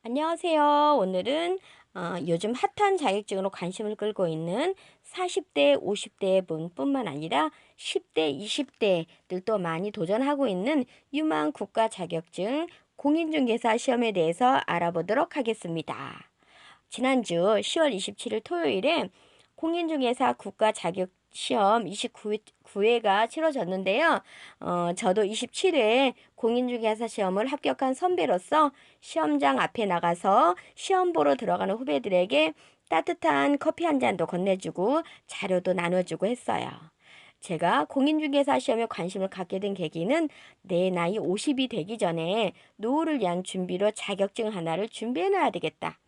안녕하세요. 오늘은 요즘 핫한 자격증으로 관심을 끌고 있는 40대, 50대 분뿐만 아니라 10대, 20대들도 많이 도전하고 있는 유망 국가 자격증 공인중개사 시험에 대해서 알아보도록 하겠습니다. 지난주 10월 27일 토요일에 공인중개사 국가 자격 시험 29회가 치러졌는데요. 저도 27회 공인중개사 시험을 합격한 선배로서 시험장 앞에 나가서 시험 보러 들어가는 후배들에게 따뜻한 커피 한 잔도 건네주고 자료도 나눠주고 했어요. 제가 공인중개사 시험에 관심을 갖게 된 계기는 내 나이 50이 되기 전에 노후를 위한 준비로 자격증 하나를 준비해놔야 되겠다.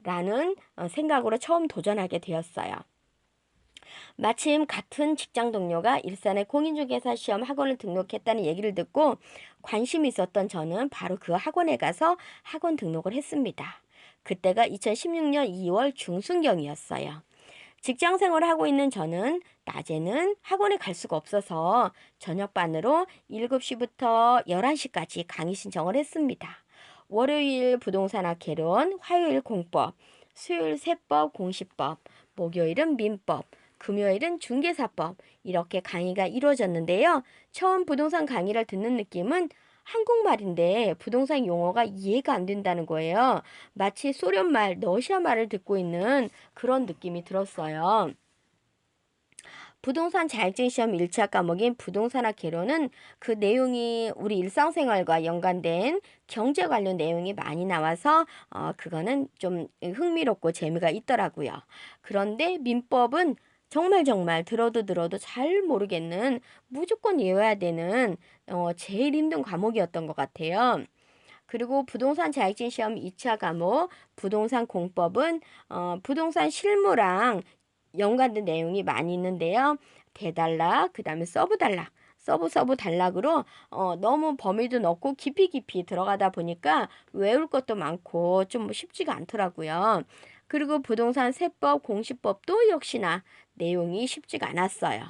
라는 생각으로 처음 도전하게 되었어요. 마침 같은 직장 동료가 일산의 공인중개사 시험 학원을 등록했다는 얘기를 듣고 관심이 있었던 저는 바로 그 학원에 가서 학원 등록을 했습니다. 그때가 2016년 2월 중순경이었어요. 직장 생활을 하고 있는 저는 낮에는 학원에 갈 수가 없어서 저녁반으로 7시부터 11시까지 강의 신청을 했습니다. 월요일 부동산학 개론, 화요일 공법, 수요일 세법, 공시법, 목요일은 민법, 금요일은 중개사법 이렇게 강의가 이루어졌는데요. 처음 부동산 강의를 듣는 느낌은 한국말인데 부동산 용어가 이해가 안 된다는 거예요. 마치 소련말, 러시아말을 듣고 있는 그런 느낌이 들었어요. 부동산 자격증 시험 1차 과목인 부동산학 개론은 그 내용이 우리 일상생활과 연관된 경제 관련 내용이 많이 나와서 그거는 좀 흥미롭고 재미가 있더라고요. 그런데 민법은 정말 들어도 잘 모르겠는 무조건 외워야 되는 제일 힘든 과목이었던 것 같아요. 그리고 부동산 자격증 시험 2차 과목 부동산 공법은 부동산 실무랑 연관된 내용이 많이 있는데요. 대단락, 그다음에 서브 단락, 서브 단락으로 너무 범위도 넓고 깊이 들어가다 보니까 외울 것도 많고 좀 쉽지가 않더라고요. 그리고 부동산 세법, 공시법도 역시나 내용이 쉽지가 않았어요.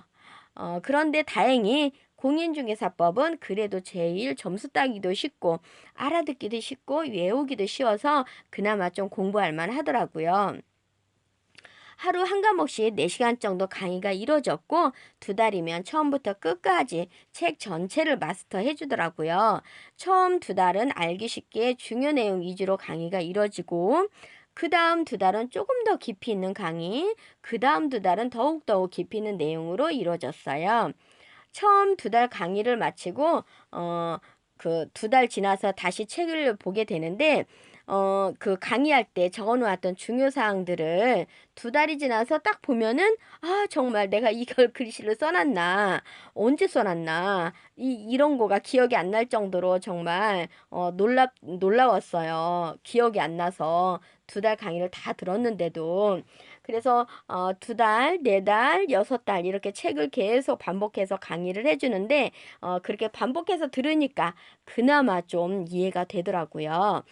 그런데 다행히 공인중개사법은 그래도 제일 점수 따기도 쉽고 알아듣기도 쉽고 외우기도 쉬워서 그나마 좀 공부할 만 하더라고요. 하루 한 과목씩 4시간 정도 강의가 이루어졌고 2달이면 처음부터 끝까지 책 전체를 마스터해 주더라고요. 처음 2달은 알기 쉽게 중요 내용 위주로 강의가 이루어지고 그 다음 2달은 조금 더 깊이 있는 강의, 그 다음 2달은 더욱 깊이 있는 내용으로 이루어졌어요. 처음 2달 강의를 마치고 그 2달 지나서 다시 책을 보게 되는데 그 강의할 때 적어 놓았던 중요 사항들을 2달이 지나서 딱 보면은 '아 정말 내가 이걸 글씨로 써 놨나. 언제 써 놨나.' 이런 거가 기억이 안 날 정도로 정말 놀라웠어요. 기억이 안 나서 2달 강의를 다 들었는데도. 그래서 2달, 4달, 6달 이렇게 책을 계속 반복해서 강의를 해 주는데 그렇게 반복해서 들으니까 그나마 좀 이해가 되더라고요.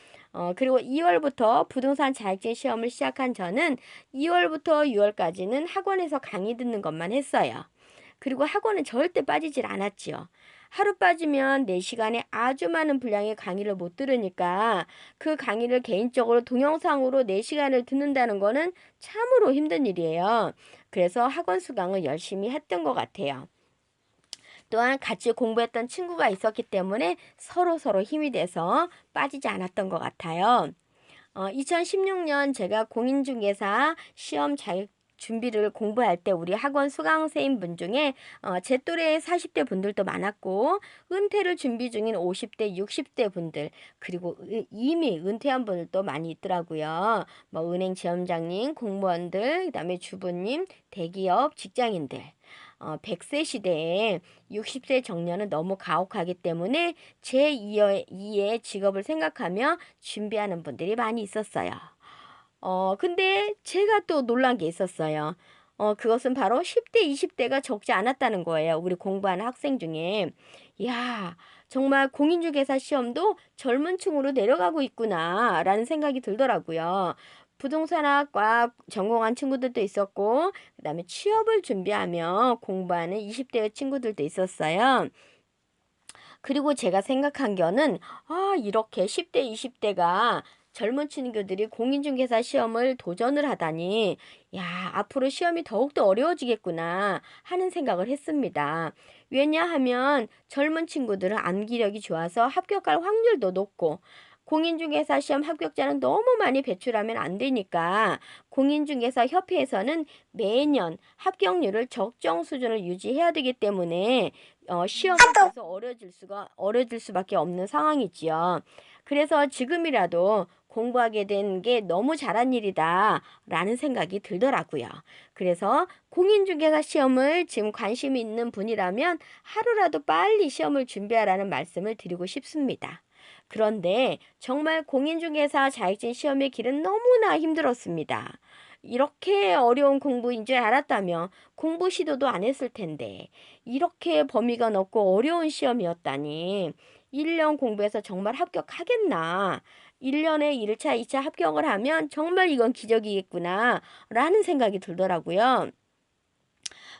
그리고 2월부터 부동산 자격증 시험을 시작한 저는 2월부터 6월까지는 학원에서 강의 듣는 것만 했어요. 그리고 학원은 절대 빠지질 않았지요. 하루 빠지면 4시간에 아주 많은 분량의 강의를 못 들으니까 그 강의를 개인적으로 동영상으로 4시간을 듣는다는 거는 참으로 힘든 일이에요. 그래서 학원 수강을 열심히 했던 것 같아요. 또한 같이 공부했던 친구가 있었기 때문에 서로 힘이 돼서 빠지지 않았던 것 같아요. 2016년 제가 공인중개사 시험 자격 준비를 공부할 때 우리 학원 수강생인 분 중에 제 또래의 40대 분들도 많았고 은퇴를 준비 중인 50대, 60대 분들 그리고 이미 은퇴한 분들도 많이 있더라고요. 뭐 은행 지점장님, 공무원들, 그다음에 주부님, 대기업 직장인들. 100세 시대에 60세 정년은 너무 가혹하기 때문에 제2의 직업을 생각하며 준비하는 분들이 많이 있었어요. 근데 제가 또 놀란 게 있었어요. 그것은 바로 10대, 20대가 적지 않았다는 거예요. 우리 공부하는 학생 중에. 야, 정말 공인중개사 시험도 젊은 층으로 내려가고 있구나라는 생각이 들더라고요. 부동산학과 전공한 친구들도 있었고, 그다음에 취업을 준비하며 공부하는 20대의 친구들도 있었어요. 그리고 제가 생각한 거는 이렇게 10대, 20대가 젊은 친구들이 공인중개사 시험을 도전을 하다니, 야, 앞으로 시험이 더욱더 어려워지겠구나 하는 생각을 했습니다. 왜냐하면 젊은 친구들은 암기력이 좋아서 합격할 확률도 높고, 공인중개사 시험 합격자는 너무 많이 배출하면 안 되니까 공인중개사 협회에서는 매년 합격률을 적정 수준을 유지해야 되기 때문에 시험이 계속 어려질 수밖에 없는 상황이지요. 그래서 지금이라도 공부하게 된 게 너무 잘한 일이다 라는 생각이 들더라고요. 그래서 공인중개사 시험을 지금 관심 있는 분이라면 하루라도 빨리 시험을 준비하라는 말씀을 드리고 싶습니다. 그런데 정말 공인중개사 자격증 시험의 길은 너무나 힘들었습니다. 이렇게 어려운 공부인 줄 알았다면 공부 시도도 안 했을 텐데 이렇게 범위가 넓고 어려운 시험이었다니 1년 공부해서 정말 합격하겠나? 1년에 1차, 2차 합격을 하면 정말 이건 기적이겠구나 라는 생각이 들더라고요.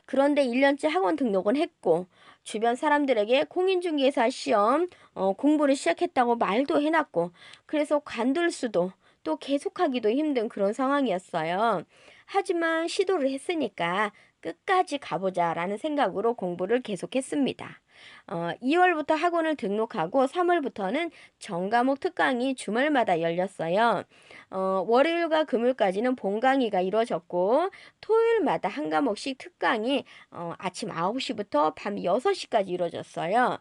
그런데 1년째 학원 등록은 했고 주변 사람들에게 공인중개사 시험 공부를 시작했다고 말도 해놨고 그래서 관둘 수도 또 계속하기도 힘든 그런 상황이었어요. 하지만 시도를 했으니까 끝까지 가보자라는 생각으로 공부를 계속했습니다. 2월부터 학원을 등록하고 3월부터는 전과목 특강이 주말마다 열렸어요. 월요일과 금요일까지는 본강의가 이루어졌고 토요일마다 한 과목씩 특강이 아침 9시부터 밤 6시까지 이루어졌어요.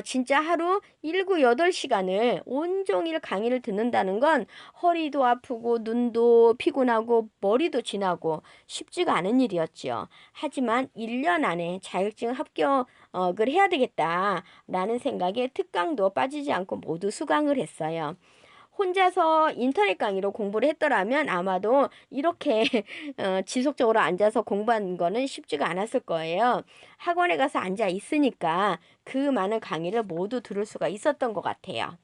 진짜 하루 7, 8시간을 온종일 강의를 듣는다는 건 허리도 아프고 눈도 피곤하고 머리도 지나고 쉽지가 않은 일이었지요. 하지만 1년 안에 자격증 합격을 해야 되겠다라는 생각에 특강도 빠지지 않고 모두 수강을 했어요. 혼자서 인터넷 강의로 공부를 했더라면 아마도 이렇게 지속적으로 앉아서 공부하는 거는 쉽지가 않았을 거예요. 학원에 가서 앉아 있으니까 그 많은 강의를 모두 들을 수가 있었던 것 같아요.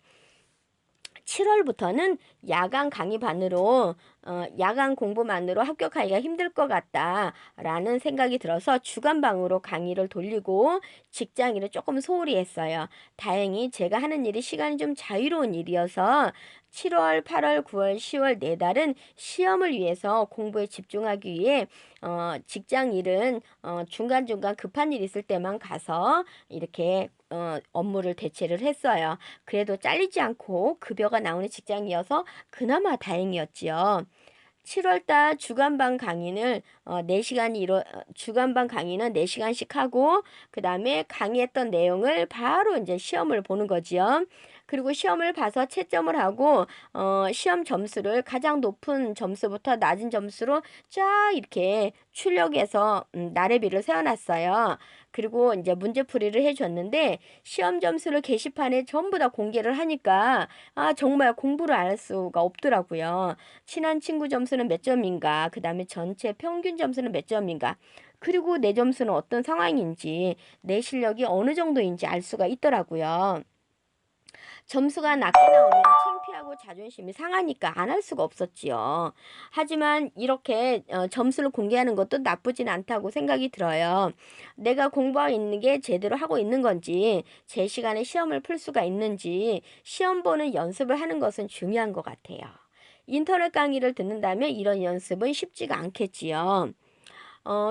7월부터는 야간 공부만으로 합격하기가 힘들 것 같다라는 생각이 들어서 주간방으로 강의를 돌리고 직장 일을 조금 소홀히 했어요. 다행히 제가 하는 일이 시간이 좀 자유로운 일이어서 7월, 8월, 9월, 10월 네 달은 시험을 위해서 공부에 집중하기 위해 직장 일은 중간중간 급한 일 있을 때만 가서 이렇게 업무를 대체를 했어요. 그래도 잘리지 않고 급여가 나오는 직장이어서 그나마 다행이었지요. 7월달 주간반 강의는 4시간씩 하고 그다음에 강의했던 내용을 바로 이제 시험을 보는 거지요. 그리고 시험을 봐서 채점을 하고 시험 점수를 가장 높은 점수부터 낮은 점수로 쫙 이렇게 출력해서 나래비를 세워놨어요. 그리고 이제 문제풀이를 해줬는데 시험 점수를 게시판에 전부 다 공개를 하니까 정말 공부를 안 할 수가 없더라고요. 친한 친구 점수는 몇 점인가, 그 다음에 전체 평균 점수는 몇 점인가, 그리고 내 점수는 어떤 상황인지, 내 실력이 어느 정도인지 알 수가 있더라고요. 점수가 낮게 나오면 창피하고 자존심이 상하니까 안 할 수가 없었지요. 하지만 이렇게 점수를 공개하는 것도 나쁘진 않다고 생각이 들어요. 내가 공부하고 있는 게 제대로 하고 있는 건지, 제 시간에 시험을 풀 수가 있는지, 시험 보는 연습을 하는 것은 중요한 것 같아요. 인터넷 강의를 듣는다면 이런 연습은 쉽지가 않겠지요.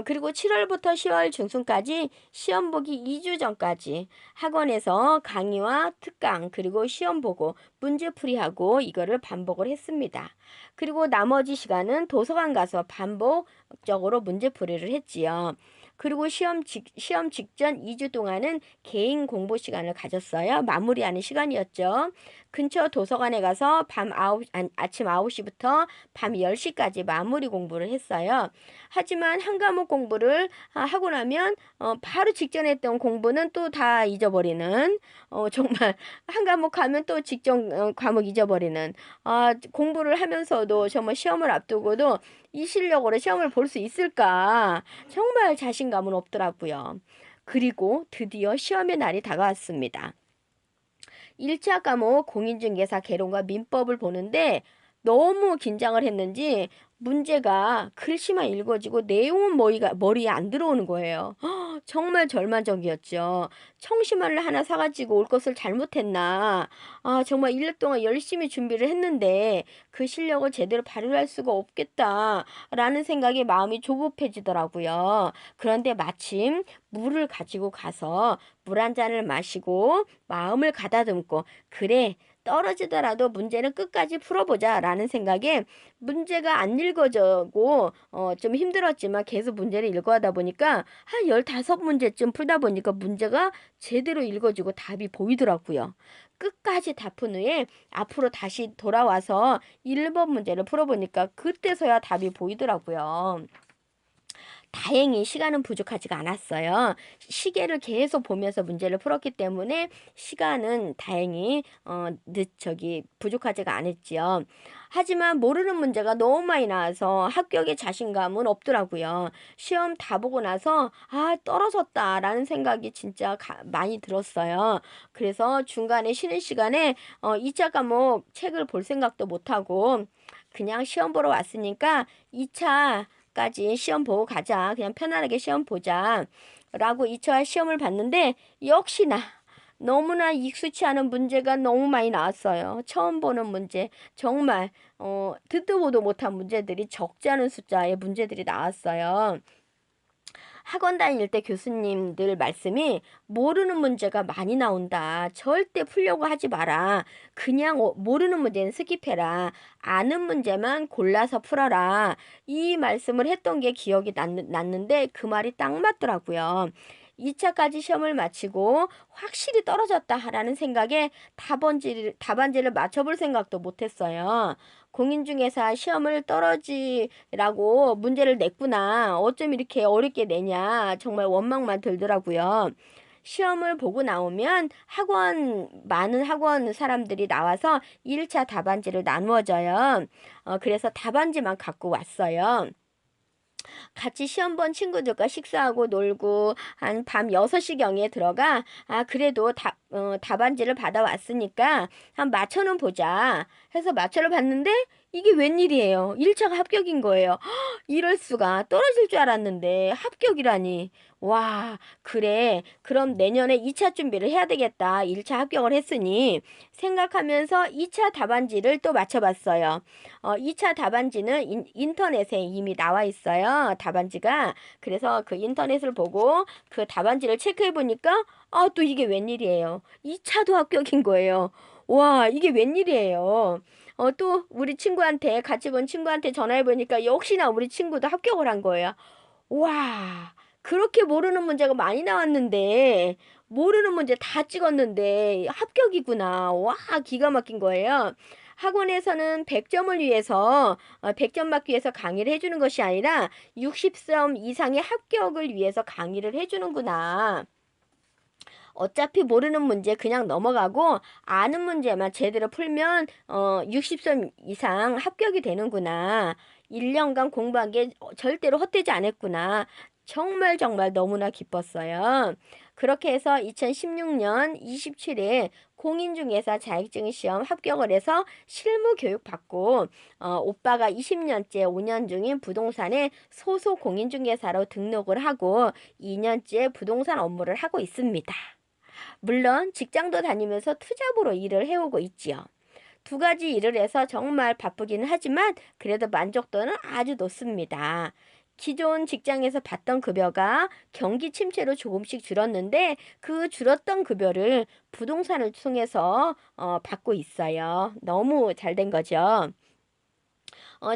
그리고 7월부터 10월 중순까지 시험 보기 2주 전까지 학원에서 강의와 특강, 그리고 시험 보고 문제풀이하고 이거를 반복을 했습니다. 그리고 나머지 시간은 도서관 가서 반복적으로 문제풀이를 했지요. 그리고 시험 직전 2주 동안은 개인 공부 시간을 가졌어요. 마무리하는 시간이었죠. 근처 도서관에 가서 아침 9시부터 밤 10시까지 마무리 공부를 했어요. 하지만 한 과목 공부를 하고 나면 바로 직전에 했던 공부는 또 다 잊어버리는 정말 한 과목 하면 또 직전 과목 잊어버리는 공부를 하면서도 정말 시험을 앞두고도 이 실력으로 시험을 볼 수 있을까 정말 자신감은 없더라고요. 그리고 드디어 시험의 날이 다가왔습니다. 1차 과목 공인중개사 개론과 민법을 보는데 너무 긴장을 했는지 문제가 글씨만 읽어지고 내용은 머리에 안 들어오는 거예요. 정말 절망적이었죠. 청심환을 하나 사가지고 올 것을 잘못했나. 정말 1년 동안 열심히 준비를 했는데 그 실력을 제대로 발휘할 수가 없겠다라는 생각에 마음이 조급해지더라고요. 그런데 마침 물을 가지고 가서 물 한 잔을 마시고 마음을 가다듬고, 그래, 떨어지더라도 문제는 끝까지 풀어보자 라는 생각에 문제가 안 읽어져고 좀 힘들었지만 계속 문제를 읽어하다 보니까 한 15문제쯤 풀다 보니까 문제가 제대로 읽어지고 답이 보이더라고요. 끝까지 다 푼 후에 앞으로 다시 돌아와서 1번 문제를 풀어보니까 그때서야 답이 보이더라고요. 다행히 시간은 부족하지가 않았어요. 시계를 계속 보면서 문제를 풀었기 때문에 시간은 다행히 부족하지가 않았지요. 하지만 모르는 문제가 너무 많이 나와서 합격의 자신감은 없더라고요. 시험 다 보고 나서 떨어졌다라는 생각이 진짜 많이 들었어요. 그래서 중간에 쉬는 시간에 2차 과목 책을 볼 생각도 못하고 그냥 시험 보러 왔으니까 2차 까지 시험 보고 가자. 그냥 편안하게 시험 보자. 라고 2차 시험을 봤는데 역시나 너무나 익숙치 않은 문제가 너무 많이 나왔어요. 처음 보는 문제, 정말 듣도 보도 못한 문제들이 적지 않은 숫자의 문제들이 나왔어요. 학원 다닐 때 교수님들 말씀이 모르는 문제가 많이 나온다. 절대 풀려고 하지 마라. 그냥 모르는 문제는 스킵해라. 아는 문제만 골라서 풀어라. 이 말씀을 했던 게 기억이 났는데 그 말이 딱 맞더라고요. 2차까지 시험을 마치고 확실히 떨어졌다라는 생각에 답안지를 맞춰볼 생각도 못했어요. 공인중개사 시험을 떨어지라고 문제를 냈구나. 어쩜 이렇게 어렵게 내냐. 정말 원망만 들더라고요. 시험을 보고 나오면 많은 학원 사람들이 나와서 1차 답안지를 나누어줘요. 그래서 답안지만 갖고 왔어요. 같이 시험 본 친구들과 식사하고 놀고 한 밤 6시경에 들어가 그래도 답안지를 받아왔으니까 한 맞춰는 보자 해서 맞춰를 봤는데 이게 웬일이에요. 1차가 합격인 거예요. 이럴 수가. 떨어질 줄 알았는데 합격이라니. 와, 그래. 그럼 내년에 2차 준비를 해야 되겠다. 1차 합격을 했으니 생각하면서 2차 답안지를 또 맞춰봤어요. 2차 답안지는 인터넷에 이미 나와 있어요. 답안지가. 그래서 그 인터넷을 보고 그 답안지를 체크해 보니까 또 이게 웬일이에요. 2차도 합격인 거예요. 와, 이게 웬일이에요. 또 우리 친구한테, 같이 본 친구한테 전화해 보니까 역시나 우리 친구도 합격을 한 거예요. 와, 그렇게 모르는 문제가 많이 나왔는데 모르는 문제 다 찍었는데 합격이구나. 와, 기가 막힌 거예요. 학원에서는 100점을 위해서 100점 맞기 위해서 강의를 해주는 것이 아니라 60점 이상의 합격을 위해서 강의를 해주는구나. 어차피 모르는 문제 그냥 넘어가고 아는 문제만 제대로 풀면 60점 이상 합격이 되는구나. 1년간 공부한 게 절대로 헛되지 않았구나. 정말 정말 너무나 기뻤어요. 그렇게 해서 2016년 27일 공인중개사 자격증 시험 합격을 해서 실무 교육 받고 오빠가 20년째 5년 중인 부동산에 소속 공인중개사로 등록을 하고 2년째 부동산 업무를 하고 있습니다. 물론 직장도 다니면서 투잡으로 일을 해오고 있지요. 두 가지 일을 해서 정말 바쁘기는 하지만 그래도 만족도는 아주 높습니다. 기존 직장에서 받던 급여가 경기 침체로 조금씩 줄었는데 그 줄었던 급여를 부동산을 통해서 받고 있어요. 너무 잘 된 거죠.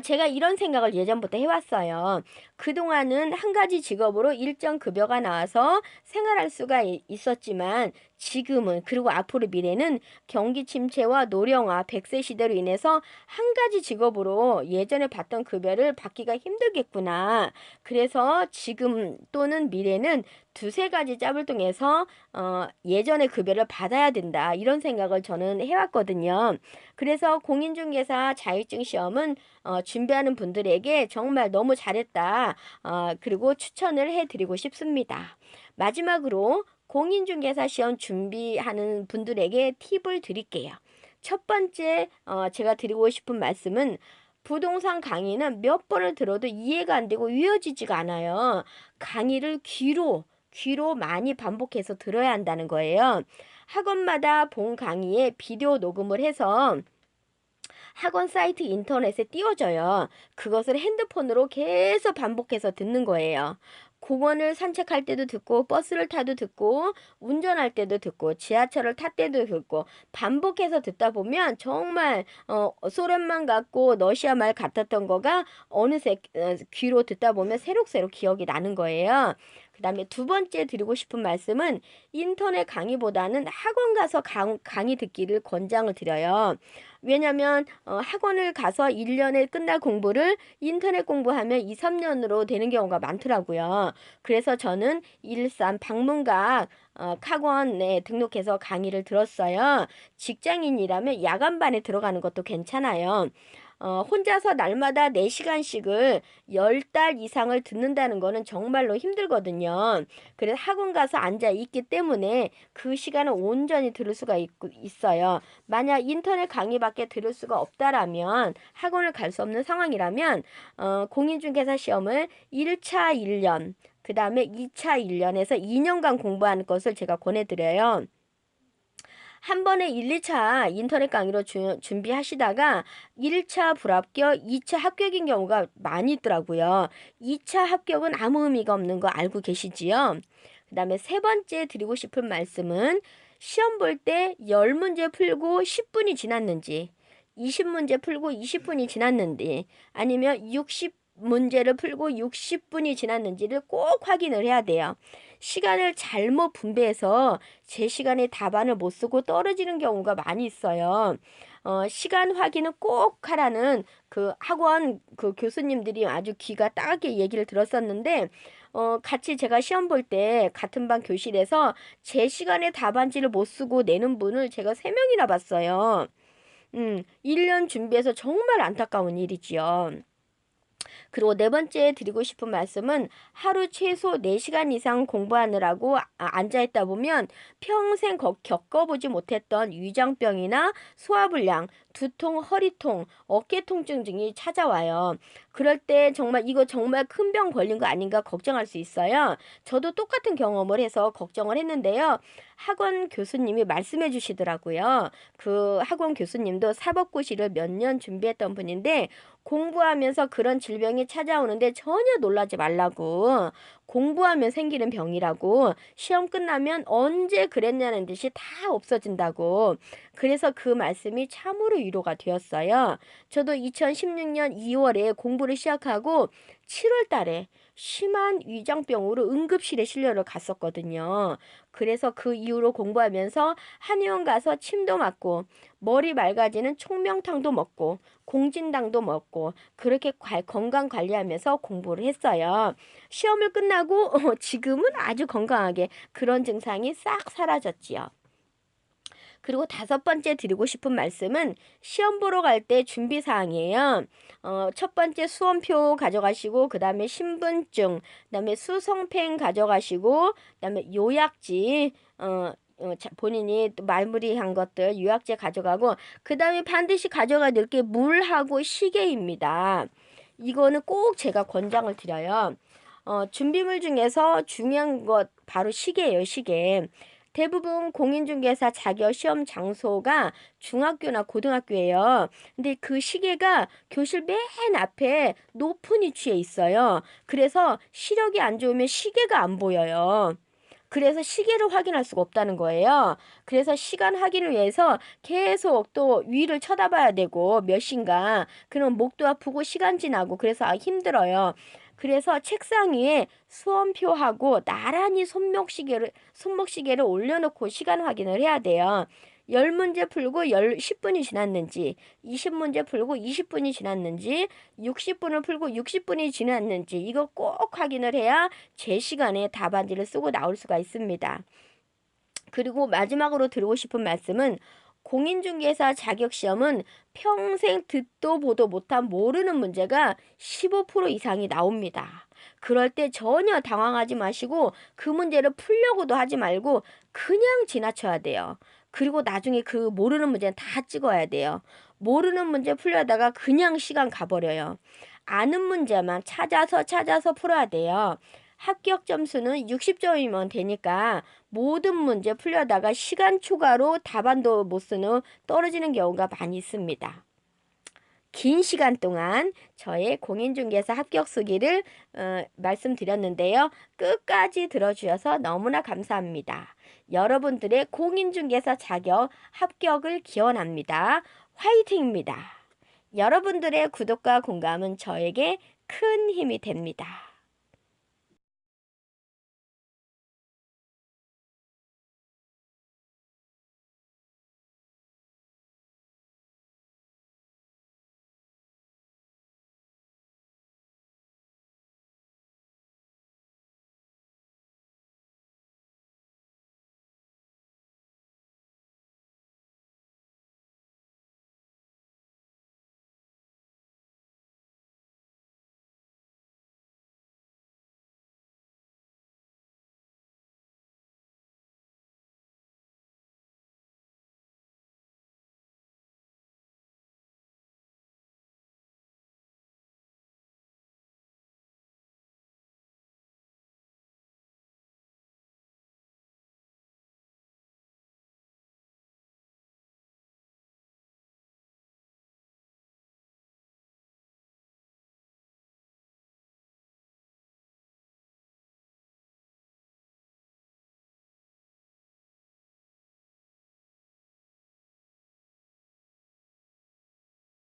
제가 이런 생각을 예전부터 해왔어요. 그동안은 한 가지 직업으로 일정 급여가 나와서 생활할 수가 있었지만 지금은, 그리고 앞으로 미래는 경기 침체와 노령화, 100세 시대로 인해서 한 가지 직업으로 예전에 받던 급여를 받기가 힘들겠구나. 그래서 지금 또는 미래는 두세 가지 짭을 통해서 예전의 급여를 받아야 된다. 이런 생각을 저는 해왔거든요. 그래서 공인중개사 자격증 시험은 준비하는 분들에게 정말 너무 잘했다. 그리고 추천을 해드리고 싶습니다. 마지막으로 공인중개사 시험 준비하는 분들에게 팁을 드릴게요. 첫 번째 제가 드리고 싶은 말씀은 부동산 강의는 몇 번을 들어도 이해가 안 되고 이어지지가 않아요. 강의를 귀로 많이 반복해서 들어야 한다는 거예요. 학원마다 본 강의에 비디오 녹음을 해서 학원 사이트 인터넷에 띄워져요. 그것을 핸드폰으로 계속 반복해서 듣는 거예요. 공원을 산책할 때도 듣고 버스를 타도 듣고 운전할 때도 듣고 지하철을 탈 때도 듣고 반복해서 듣다 보면 정말 소련만 같고 러시아 말 같았던 거가 어느새 귀로 듣다 보면 새록새록 기억이 나는 거예요. 그 다음에 두 번째 드리고 싶은 말씀은 인터넷 강의보다는 학원 가서 강의 듣기를 권장을 드려요. 왜냐면 학원을 가서 1년에 끝날 공부를 인터넷 공부하면 2, 3년으로 되는 경우가 많더라고요. 그래서 저는 일산 방문각 학원에 등록해서 강의를 들었어요. 직장인이라면 야간반에 들어가는 것도 괜찮아요. 혼자서 날마다 4시간씩을 10달 이상을 듣는다는 거는 정말로 힘들거든요. 그래서 학원 가서 앉아 있기 때문에 그 시간을 온전히 들을 수가 있어요. 만약 인터넷 강의밖에 들을 수가 없다라면 학원을 갈 수 없는 상황이라면 공인중개사 시험을 1차 1년, 그 다음에 2차 1년에서 2년간 공부하는 것을 제가 권해드려요. 한 번에 1, 2차 인터넷 강의로 준비하시다가 1차 불합격, 2차 합격인 경우가 많이 있더라고요. 2차 합격은 아무 의미가 없는 거 알고 계시지요? 그 다음에 세 번째 드리고 싶은 말씀은 시험 볼 때 10문제 풀고 10분이 지났는지 20문제 풀고 20분이 지났는지 아니면 60문제를 풀고 60분이 지났는지를 꼭 확인을 해야 돼요. 시간을 잘못 분배해서 제 시간에 답안을 못 쓰고 떨어지는 경우가 많이 있어요. 시간 확인은 꼭 하라는 그 학원 그 교수님들이 아주 귀가 따갑게 얘기를 들었었는데, 같이 제가 시험 볼 때 같은 반 교실에서 제 시간에 답안지를 못 쓰고 내는 분을 제가 3명이나 봤어요. 1년 준비해서 정말 안타까운 일이지요. 그리고 네 번째 드리고 싶은 말씀은 하루 최소 4시간 이상 공부하느라고 앉아있다 보면 평생 겪어보지 못했던 위장병이나 소화불량, 두통, 허리통, 어깨 통증 등이 찾아와요. 그럴 때 정말 이거 정말 큰 병 걸린 거 아닌가 걱정할 수 있어요. 저도 똑같은 경험을 해서 걱정을 했는데요. 학원 교수님이 말씀해 주시더라고요. 그 학원 교수님도 사법고시를 몇 년 준비했던 분인데 공부하면서 그런 질병이 찾아오는데 전혀 놀라지 말라고. 공부하면 생기는 병이라고. 시험 끝나면 언제 그랬냐는 듯이 다 없어진다고. 그래서 그 말씀이 참으로 위로가 되었어요. 저도 2016년 2월에 공부를 시작하고 7월 달에 심한 위장병으로 응급실에 실려를 갔었거든요. 그래서 그 이후로 공부하면서 한의원 가서 침도 맞고 머리 맑아지는 총명탕도 먹고 공진당도 먹고 그렇게 건강 관리하면서 공부를 했어요. 시험을 끝나고 지금은 아주 건강하게 그런 증상이 싹 사라졌지요. 그리고 다섯 번째 드리고 싶은 말씀은 시험 보러 갈 때 준비 사항이에요. 첫 번째 수험표 가져가시고 그 다음에 신분증, 그 다음에 수성펜 가져가시고 그 다음에 요약지, 본인이 또 마무리한 것들 요약지 가져가고 그 다음에 반드시 가져가야 될 게 물하고 시계입니다. 이거는 꼭 제가 권장을 드려요. 준비물 중에서 중요한 것 바로 시계예요, 시계. 대부분 공인중개사 자격 시험 장소가 중학교나 고등학교예요. 근데 그 시계가 교실 맨 앞에 높은 위치에 있어요. 그래서 시력이 안 좋으면 시계가 안 보여요. 그래서 시계를 확인할 수가 없다는 거예요. 그래서 시간 확인을 위해서 계속 또 위를 쳐다봐야 되고 몇 시인가. 그럼 목도 아프고 시간 지나고 그래서 힘들어요. 그래서 책상 위에 수험표하고 나란히 손목시계를 올려놓고 시간 확인을 해야 돼요. 10문제 풀고 10분이 지났는지, 20문제 풀고 20분이 지났는지, 60분을 풀고 60분이 지났는지 이거 꼭 확인을 해야 제 시간에 답안지를 쓰고 나올 수가 있습니다. 그리고 마지막으로 드리고 싶은 말씀은 공인중개사 자격시험은 평생 듣도 보도 못한 모르는 문제가 15% 이상이 나옵니다. 그럴 때 전혀 당황하지 마시고 그 문제를 풀려고도 하지 말고 그냥 지나쳐야 돼요. 그리고 나중에 그 모르는 문제는 다 찍어야 돼요. 모르는 문제 풀려다가 그냥 시간 가버려요. 아는 문제만 찾아서 풀어야 돼요. 합격 점수는 60점이면 되니까 모든 문제 풀려다가 시간 초과로 답안도 못 쓰는 떨어지는 경우가 많이 있습니다. 긴 시간 동안 저의 공인중개사 합격 수기를 말씀드렸는데요. 끝까지 들어주셔서 너무나 감사합니다. 여러분들의 공인중개사 자격 합격을 기원합니다. 화이팅입니다. 여러분들의 구독과 공감은 저에게 큰 힘이 됩니다.